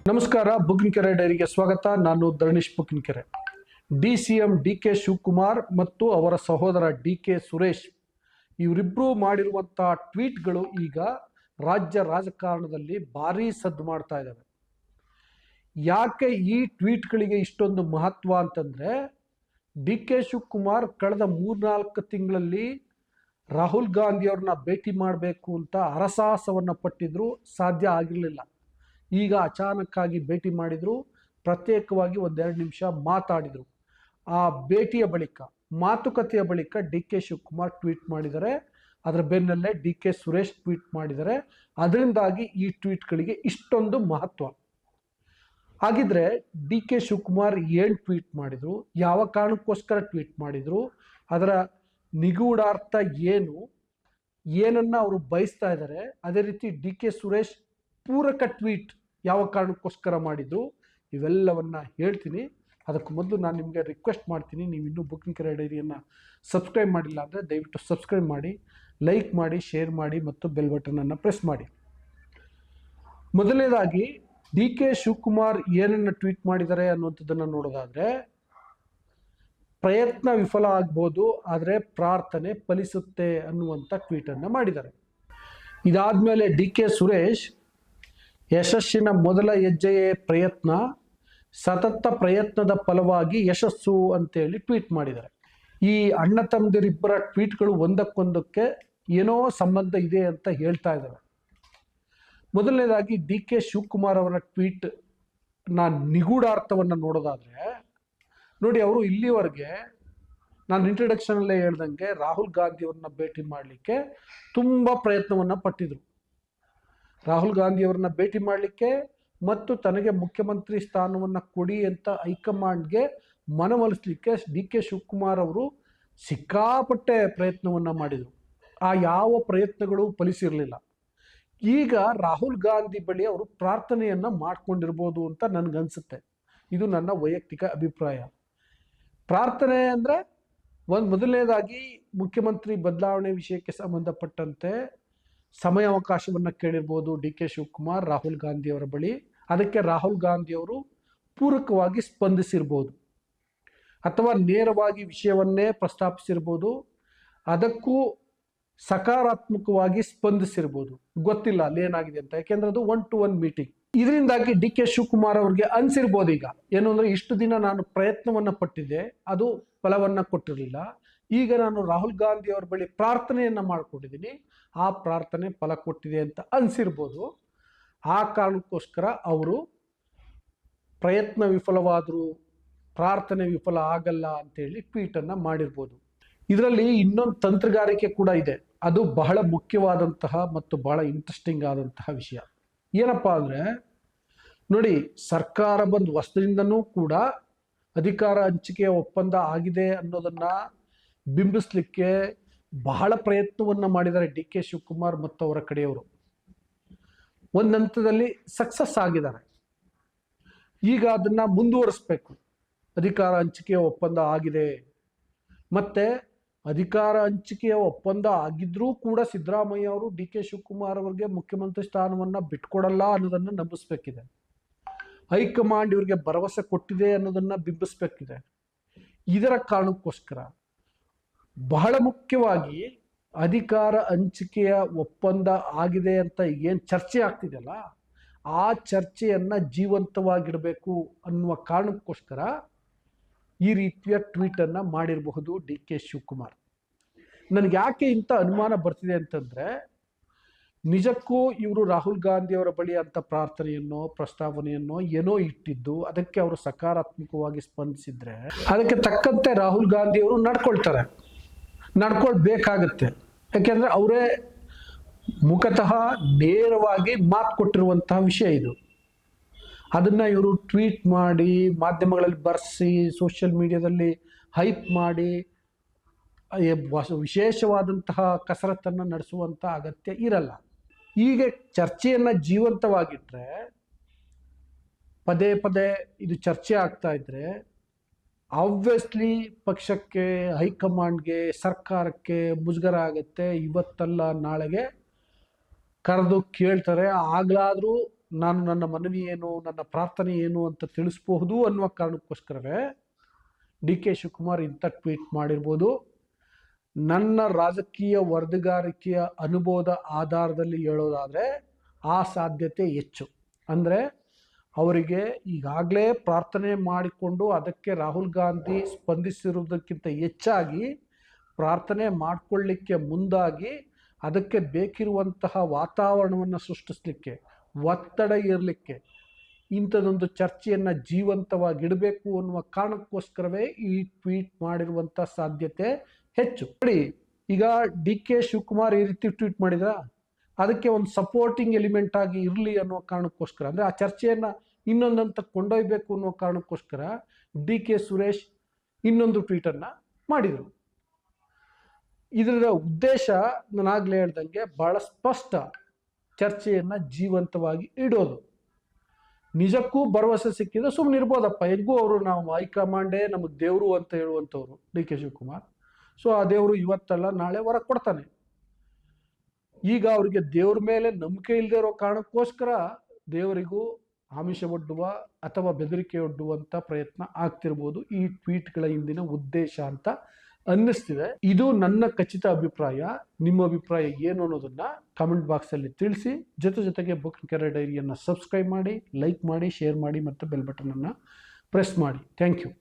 ನಮಸ್ಕಾರ. ಬುಕ್ಕಿನಕೆರೆ ಡೈರಿಗೆ ಸ್ವಾಗತ. ನಾನು ಧರಣೀಶ್ ಬುಕ್ಕಿನಕೆರೆ. ಡಿ.ಸಿ.ಎಂ. ಡಿ.ಕೆ. ಶಿವಕುಮಾರ್ ಮತ್ತು ಅವರ ಸಹೋದರ ಡಿ.ಕೆ. ಸುರೇಶ್ ಇವರಿಬ್ಬರು ಮಾಡಿರುವಂತಹ ಟ್ವೀಟ್ಗಳು ಈಗ ರಾಜ್ಯ ರಾಜಕಾರಣದಲ್ಲಿ ಭಾರೀ ಸದ್ದು ಮಾಡ್ತಾ ಇದ್ದಾವೆ. ಯಾಕೆ ಈ ಟ್ವೀಟ್ಗಳಿಗೆ ಇಷ್ಟೊಂದು ಮಹತ್ವ ಅಂತಂದರೆ, ಡಿ.ಕೆ. ಶಿವಕುಮಾರ್ ಕಳೆದ 3-4 ತಿಂಗಳಲ್ಲಿ ರಾಹುಲ್ ಗಾಂಧಿಯವ್ರನ್ನ ಭೇಟಿ ಮಾಡಬೇಕು ಅಂತ ಹರಸಾಹಸವನ್ನು ಪಟ್ಟಿದ್ರು, ಸಾಧ್ಯ ಆಗಿರಲಿಲ್ಲ. ಈಗ ಅಚಾನಕ್ಕಾಗಿ ಭೇಟಿ ಮಾಡಿದರು, ಪ್ರತ್ಯೇಕವಾಗಿ 1-2 ನಿಮಿಷ ಮಾತಾಡಿದರು. ಆ ಭೇಟಿಯ ಬಳಿಕ, ಮಾತುಕತೆಯ ಬಳಿಕ ಡಿ.ಕೆ. ಶಿವಕುಮಾರ್ ಟ್ವೀಟ್ ಮಾಡಿದ್ದಾರೆ. ಅದರ ಬೆನ್ನಲ್ಲೇ ಡಿ.ಕೆ. ಸುರೇಶ್ ಟ್ವೀಟ್ ಮಾಡಿದ್ದಾರೆ. ಅದರಿಂದಾಗಿ ಈ ಟ್ವೀಟ್ಗಳಿಗೆ ಇಷ್ಟೊಂದು ಮಹತ್ವ. ಹಾಗಿದ್ರೆ ಡಿ.ಕೆ. ಶಿವಕುಮಾರ್ ಏನು ಟ್ವೀಟ್ ಮಾಡಿದರು, ಯಾವ ಕಾರಣಕ್ಕೋಸ್ಕರ ಟ್ವೀಟ್ ಮಾಡಿದರು, ಅದರ ನಿಗೂಢಾರ್ಥ ಏನು, ಏನನ್ನು ಅವರು ಬಯಸ್ತಾ ಇದ್ದಾರೆ, ಅದೇ ರೀತಿ ಡಿ.ಕೆ. ಸುರೇಶ್ ಪೂರಕ ಟ್ವೀಟ್ ಯಾವ ಕಾರಣಕ್ಕೋಸ್ಕರ ಮಾಡಿದ್ದು, ಇವೆಲ್ಲವನ್ನು ಹೇಳ್ತೀನಿ. ಅದಕ್ಕೆ ಮೊದಲು ನಾನು ನಿಮಗೆ ರಿಕ್ವೆಸ್ಟ್ ಮಾಡ್ತೀನಿ, ನೀವು ಇನ್ನೂ ಬುಕ್ಕಿನಕೆರೆ ಡೈರಿಯನ್ನು ಸಬ್ಸ್ಕ್ರೈಬ್ ಮಾಡಿಲ್ಲ ಅಂದರೆ ದಯವಿಟ್ಟು ಸಬ್ಸ್ಕ್ರೈಬ್ ಮಾಡಿ, ಲೈಕ್ ಮಾಡಿ, ಶೇರ್ ಮಾಡಿ ಮತ್ತು ಬೆಲ್ ಬಟನನ್ನು ಪ್ರೆಸ್ ಮಾಡಿ. ಮೊದಲನೇದಾಗಿ ಡಿ.ಕೆ. ಶಿವಕುಮಾರ್ ಏನನ್ನು ಟ್ವೀಟ್ ಮಾಡಿದ್ದಾರೆ ಅನ್ನುವಂಥದ್ದನ್ನು ನೋಡೋದಾದರೆ, ಪ್ರಯತ್ನ ವಿಫಲ ಆಗ್ಬೋದು, ಆದರೆ ಪ್ರಾರ್ಥನೆ ಫಲಿಸುತ್ತೆ ಅನ್ನುವಂಥ ಟ್ವೀಟನ್ನು ಮಾಡಿದ್ದಾರೆ. ಇದಾದಮೇಲೆ ಡಿ.ಕೆ. ಸುರೇಶ್ ಯಶಸ್ಸಿನ ಮೊದಲ ಹೆಜ್ಜೆಯೇ ಪ್ರಯತ್ನ, ಸತತ ಪ್ರಯತ್ನದ ಫಲವಾಗಿ ಯಶಸ್ಸು ಅಂತೇಳಿ ಟ್ವೀಟ್ ಮಾಡಿದ್ದಾರೆ. ಈ ಅಣ್ಣ ತಮ್ಮದಿರಿಬ್ಬರ ಟ್ವೀಟ್ಗಳು ಒಂದಕ್ಕೊಂದಕ್ಕೆ ಏನೋ ಸಂಬಂಧ ಇದೆ ಅಂತ ಹೇಳ್ತಾ ಇದ್ದಾರೆ. ಮೊದಲನೇದಾಗಿ ಡಿ.ಕೆ. ಶಿವಕುಮಾರ್ ಅವರ ಟ್ವೀಟ್ ನಿಗೂಢಾರ್ಥವನ್ನು ನೋಡೋದಾದರೆ ನೋಡಿ, ಅವರು ಇಲ್ಲಿವರೆಗೆ ನಾನು ಇಂಟ್ರಡಕ್ಷನಲ್ಲೇ ಹೇಳ್ದಂಗೆ ರಾಹುಲ್ ಗಾಂಧಿಯವ್ರನ್ನ ಭೇಟಿ ಮಾಡಲಿಕ್ಕೆ ತುಂಬ ಪ್ರಯತ್ನವನ್ನು ಪಟ್ಟಿದ್ರು. ರಾಹುಲ್ ಗಾಂಧಿಯವ್ರನ್ನ ಭೇಟಿ ಮಾಡಲಿಕ್ಕೆ ಮತ್ತು ತನಗೆ ಮುಖ್ಯಮಂತ್ರಿ ಸ್ಥಾನವನ್ನು ಕೊಡಿ ಅಂತ ಹೈಕಮಾಂಡ್ಗೆ ಮನವೊಲಿಸಲಿಕ್ಕೆ ಡಿ.ಕೆ. ಶಿವಕುಮಾರ್ ಅವರು ಸಿಕ್ಕಾಪಟ್ಟೆ ಪ್ರಯತ್ನವನ್ನು ಮಾಡಿದರು. ಆ ಯಾವ ಪ್ರಯತ್ನಗಳು ಫಲಿಸಿರಲಿಲ್ಲ. ಈಗ ರಾಹುಲ್ ಗಾಂಧಿ ಬಳಿ ಅವರು ಪ್ರಾರ್ಥನೆಯನ್ನು ಮಾಡ್ಕೊಂಡಿರ್ಬೋದು ಅಂತ ನನಗನ್ಸುತ್ತೆ. ಇದು ನನ್ನ ವೈಯಕ್ತಿಕ ಅಭಿಪ್ರಾಯ. ಪ್ರಾರ್ಥನೆ ಅಂದರೆ ಮೊದಲನೇದಾಗಿ ಮುಖ್ಯಮಂತ್ರಿ ಬದಲಾವಣೆ ವಿಷಯಕ್ಕೆ ಸಂಬಂಧಪಟ್ಟಂತೆ ಸಮಯಾವಕಾಶವನ್ನು ಕೇಳಿರ್ಬೋದು ಡಿ.ಕೆ. ಶಿವಕುಮಾರ್ ರಾಹುಲ್ ಗಾಂಧಿಯವರ ಬಳಿ. ಅದಕ್ಕೆ ರಾಹುಲ್ ಗಾಂಧಿಯವರು ಪೂರಕವಾಗಿ ಸ್ಪಂದಿಸಿರ್ಬೋದು, ಅಥವಾ ನೇರವಾಗಿ ವಿಷಯವನ್ನೇ ಪ್ರಸ್ತಾಪಿಸಿರ್ಬೋದು, ಅದಕ್ಕೂ ಸಕಾರಾತ್ಮಕವಾಗಿ ಸ್ಪಂದಿಸಿರ್ಬೋದು, ಗೊತ್ತಿಲ್ಲ ಅಲ್ಲೇನಾಗಿದೆ ಅಂತ. ಯಾಕೆಂದ್ರೆ ಅದು 1-to-1 ಮೀಟಿಂಗ್. ಇದರಿಂದಾಗಿ ಡಿ.ಕೆ. ಶಿವಕುಮಾರ್ ಅವ್ರಿಗೆ ಅನ್ಸಿರ್ಬೋದು ಈಗ ಏನು ಅಂದರೆ, ಇಷ್ಟು ದಿನ ನಾನು ಪ್ರಯತ್ನವನ್ನು ಪಟ್ಟಿದ್ದೆ, ಅದು ಫಲವನ್ನು ಕೊಟ್ಟಿರಲಿಲ್ಲ. ಈಗ ನಾನು ರಾಹುಲ್ ಗಾಂಧಿ ಅವ್ರ ಬಳಿ ಪ್ರಾರ್ಥನೆಯನ್ನು ಮಾಡಿಕೊಂಡಿದ್ದೀನಿ, ಆ ಪ್ರಾರ್ಥನೆ ಫಲ ಕೊಟ್ಟಿದೆ ಅಂತ ಅನಿಸಿರ್ಬೋದು. ಆ ಕಾರಣಕ್ಕೋಸ್ಕರ ಅವರು ಪ್ರಯತ್ನ ವಿಫಲವಾದರೂ ಪ್ರಾರ್ಥನೆ ವಿಫಲ ಆಗಲ್ಲ ಅಂತೇಳಿ ಟ್ವೀಟನ್ನು ಮಾಡಿರ್ಬೋದು. ಇದರಲ್ಲಿ ಇನ್ನೊಂದು ತಂತ್ರಗಾರಿಕೆ ಕೂಡ ಇದೆ. ಅದು ಬಹಳ ಮುಖ್ಯವಾದಂತಹ ಮತ್ತು ಬಹಳ ಇಂಟ್ರೆಸ್ಟಿಂಗ್ ಆದಂತಹ ವಿಷಯ. ಏನಪ್ಪ ಅಂದರೆ ನೋಡಿ, ಸರ್ಕಾರ ಬಂದು ಹೊಸದಿಂದನೂ ಕೂಡ ಅಧಿಕಾರ ಹಂಚಿಕೆಯ ಒಪ್ಪಂದ ಆಗಿದೆ ಅನ್ನೋದನ್ನು ಬಿಂಬಿಸ್ಲಿಕ್ಕೆ ಬಹಳ ಪ್ರಯತ್ನವನ್ನು ಮಾಡಿದ್ದಾರೆ ಡಿ.ಕೆ. ಶಿವಕುಮಾರ್ ಮತ್ತು ಅವರ ಕಡೆಯವರು. ಒಂದು ಹಂತದಲ್ಲಿ ಸಕ್ಸಸ್ ಆಗಿದ್ದಾರೆ. ಈಗ ಅದನ್ನು ಮುಂದುವರಿಸಬೇಕು. ಅಧಿಕಾರ ಹಂಚಿಕೆಯ ಒಪ್ಪಂದ ಆಗಿದೆ, ಮತ್ತು ಅಧಿಕಾರ ಹಂಚಿಕೆಯ ಒಪ್ಪಂದ ಆಗಿದ್ರೂ ಕೂಡ ಸಿದ್ದರಾಮಯ್ಯ ಅವರು ಡಿ.ಕೆ. ಶಿವಕುಮಾರ್ ಅವರಿಗೆ ಮುಖ್ಯಮಂತ್ರಿ ಸ್ಥಾನವನ್ನು ಬಿಟ್ಕೊಡಲ್ಲ ಅನ್ನೋದನ್ನು ನಂಬಿಸ್ಬೇಕಿದೆ. ಹೈಕಮಾಂಡ್ ಇವರಿಗೆ ಭರವಸೆ ಕೊಟ್ಟಿದೆ ಅನ್ನೋದನ್ನು ಬಿಂಬಿಸ್ಬೇಕಿದೆ. ಇದರ ಕಾರಣಕ್ಕೋಸ್ಕರ ಬಹಳ ಮುಖ್ಯವಾಗಿ ಅಧಿಕಾರ ಹಂಚಿಕೆಯ ಒಪ್ಪಂದ ಆಗಿದೆ ಅಂತ ಏನು ಚರ್ಚೆ ಆಗ್ತಿದೆಯಲ್ಲ, ಆ ಚರ್ಚೆಯನ್ನು ಜೀವಂತವಾಗಿಡಬೇಕು ಅನ್ನುವ ಕಾರಣಕ್ಕೋಸ್ಕರ ಈ ರೀತಿಯ ಟ್ವೀಟನ್ನು ಮಾಡಿರಬಹುದು ಡಿ.ಕೆ. ಶಿವಕುಮಾರ್. ನನಗೆ ಯಾಕೆ ಇಂಥ ಅನುಮಾನ ಬರ್ತಿದೆ ಅಂತಂದರೆ, ನಿಜಕ್ಕೂ ಇವರು ರಾಹುಲ್ ಗಾಂಧಿಯವರ ಬಳಿ ಅಂತ ಪ್ರಾರ್ಥನೆಯನ್ನೋ ಪ್ರಸ್ತಾವನೆಯನ್ನೋ ಏನೋ ಇಟ್ಟಿದ್ದು, ಅದಕ್ಕೆ ಅವರು ಸಕಾರಾತ್ಮಕವಾಗಿ ಸ್ಪಂದಿಸಿದ್ರೆ ಅದಕ್ಕೆ ತಕ್ಕಂತೆ ರಾಹುಲ್ ಗಾಂಧಿಯವರು ನಡ್ಕೊಳ್ಬೇಕಾಗತ್ತೆ. ಯಾಕೆಂದರೆ ಅವರೇ ಮುಖತಃ ನೇರವಾಗಿ ಮಾತು ಕೊಟ್ಟಿರುವಂತಹ ವಿಷಯ ಇದು. ಅದನ್ನು ಇವರು ಟ್ವೀಟ್ ಮಾಡಿ, ಮಾಧ್ಯಮಗಳಲ್ಲಿ ಬರೆಸಿ, ಸೋಷಿಯಲ್ ಮೀಡಿಯಾದಲ್ಲಿ ಹೈಪ್ ಮಾಡಿ ವಿಶೇಷವಾದಂತಹ ಕಸರತ್ತನ್ನು ನಡೆಸುವಂಥ ಅಗತ್ಯ ಇರಲ್ಲ. ಹೀಗೆ ಚರ್ಚೆಯನ್ನು ಜೀವಂತವಾಗಿಟ್ಟರೆ, ಪದೇ ಪದೇ ಇದು ಚರ್ಚೆ ಆಗ್ತಾ ಇದ್ದರೆ, ಆಬ್ವಿಯಸ್ಲಿ ಪಕ್ಷಕ್ಕೆ, ಹೈಕಮಾಂಡ್ಗೆ, ಸರ್ಕಾರಕ್ಕೆ ಮುಜುಗರ ಆಗುತ್ತೆ. ಇವತ್ತಲ್ಲ ನಾಳೆಗೆ ಕರೆದು ಕೇಳ್ತಾರೆ. ಆಗಲಾದರೂ ನಾನು ನನ್ನ ಮನವಿ ಏನು, ನನ್ನ ಪ್ರಾರ್ಥನೆ ಏನು ಅಂತ ತಿಳಿಸ್ಬಹುದು ಅನ್ನುವ ಕಾರಣಕ್ಕೋಸ್ಕರವೇ ಡಿ ಕೆ ಶಿವಕುಮಾರ್ ಇಂಥ ಟ್ವೀಟ್ ಮಾಡಿರ್ಬೋದು. ನನ್ನ ರಾಜಕೀಯ ವರದಿಗಾರಿಕೆಯ ಅನುಭವದ ಆಧಾರದಲ್ಲಿ ಹೇಳೋದಾದರೆ ಆ ಸಾಧ್ಯತೆ ಹೆಚ್ಚು. ಅಂದರೆ ಅವರಿಗೆ ಈಗಾಗಲೇ ಪ್ರಾರ್ಥನೆ ಮಾಡಿಕೊಂಡು ಅದಕ್ಕೆ ರಾಹುಲ್ ಗಾಂಧಿ ಸ್ಪಂದಿಸಿರುವುದಕ್ಕಿಂತ ಹೆಚ್ಚಾಗಿ ಪ್ರಾರ್ಥನೆ ಮಾಡಿಕೊಳ್ಳಿಕ್ಕೆ ಮುಂದಾಗಿ ಅದಕ್ಕೆ ಬೇಕಿರುವಂತಹ ವಾತಾವರಣವನ್ನು ಸೃಷ್ಟಿಸಲಿಕ್ಕೆ, ಒತ್ತಡ ಇರಲಿಕ್ಕೆ, ಇಂಥದ್ದೊಂದು ಚರ್ಚೆಯನ್ನು ಜೀವಂತವಾಗಿಡಬೇಕು ಅನ್ನುವ ಕಾರಣಕ್ಕೋಸ್ಕರವೇ ಈ ಟ್ವೀಟ್ ಮಾಡಿರುವಂಥ ಸಾಧ್ಯತೆ ಹೆಚ್ಚು. ನೋಡಿ, ಈಗ ಡಿ ಕೆ ಶಿವಕುಮಾರ್ ಈ ರೀತಿ ಟ್ವೀಟ್ ಮಾಡಿದ್ರ ಅದಕ್ಕೆ ಒಂದು ಸಪೋರ್ಟಿಂಗ್ ಎಲಿಮೆಂಟ್ ಆಗಿ ಇರಲಿ ಅನ್ನೋ ಕಾರಣಕ್ಕೋಸ್ಕರ, ಅಂದರೆ ಆ ಚರ್ಚೆಯನ್ನು ಇನ್ನೊಂದಂತ ಕೊಂಡೊಯ್ಯಬೇಕು ಅನ್ನೋ ಕಾರಣಕ್ಕೋಸ್ಕರ ಡಿ ಕೆ ಸುರೇಶ್ ಇನ್ನೊಂದು ಟ್ವೀಟನ್ನು ಮಾಡಿದರು. ಇದರ ಉದ್ದೇಶ ನಾನಾಗಲೇ ಹೇಳ್ದಂಗೆ ಬಹಳ ಸ್ಪಷ್ಟ, ಚರ್ಚೆಯನ್ನು ಜೀವಂತವಾಗಿ ಇಡೋದು. ನಿಜಕ್ಕೂ ಭರವಸೆ ಸಿಕ್ಕಿದ್ರೆ ಸುಮ್ಮನೆ ಇರ್ಬೋದಪ್ಪ, ಹೆಂಗೂ ಅವರು ನಾವು ಹೈಕಮಾಂಡೇ ನಮಗೆ ದೇವರು ಅಂತ ಹೇಳುವಂಥವ್ರು ಡಿ ಕೆ ಶಿವಕುಮಾರ್. ಸೊ ಆ ದೇವರು ಇವತ್ತಲ್ಲ ನಾಳೆ ಹೊರಗೆ ಕೊಡ್ತಾನೆ. ಈಗ ಅವರಿಗೆ ದೇವ್ರ ಮೇಲೆ ನಂಬಿಕೆ ಇಲ್ಲದೆ ಇರೋ ಕಾರಣಕ್ಕೋಸ್ಕರ ದೇವರಿಗೂ ಆಮಿಷ ಒಡ್ಡುವ ಅಥವಾ ಬೆದರಿಕೆ ಒಡ್ಡುವಂಥ ಪ್ರಯತ್ನ ಆಗ್ತಿರ್ಬೋದು ಈ ಟ್ವೀಟ್ಗಳ ಹಿಂದಿನ ಉದ್ದೇಶ ಅಂತ ಅನ್ನಿಸ್ತಿದೆ. ಇದು ನನ್ನ ಖಚಿತ ಅಭಿಪ್ರಾಯ. ನಿಮ್ಮ ಅಭಿಪ್ರಾಯ ಏನು ಅನ್ನೋದನ್ನ ಕಾಮೆಂಟ್ ಬಾಕ್ಸಲ್ಲಿ ತಿಳಿಸಿ. ಜೊತೆಗೆ ಬೋಕನ್ಕೆರೆ ಡೈರಿಯನ್ನು ಸಬ್ಸ್ಕ್ರೈಬ್ ಮಾಡಿ, ಲೈಕ್ ಮಾಡಿ, ಶೇರ್ ಮಾಡಿ ಮತ್ತು ಬೆಲ್ ಬಟನನ್ನು ಪ್ರೆಸ್ ಮಾಡಿ. Thank you.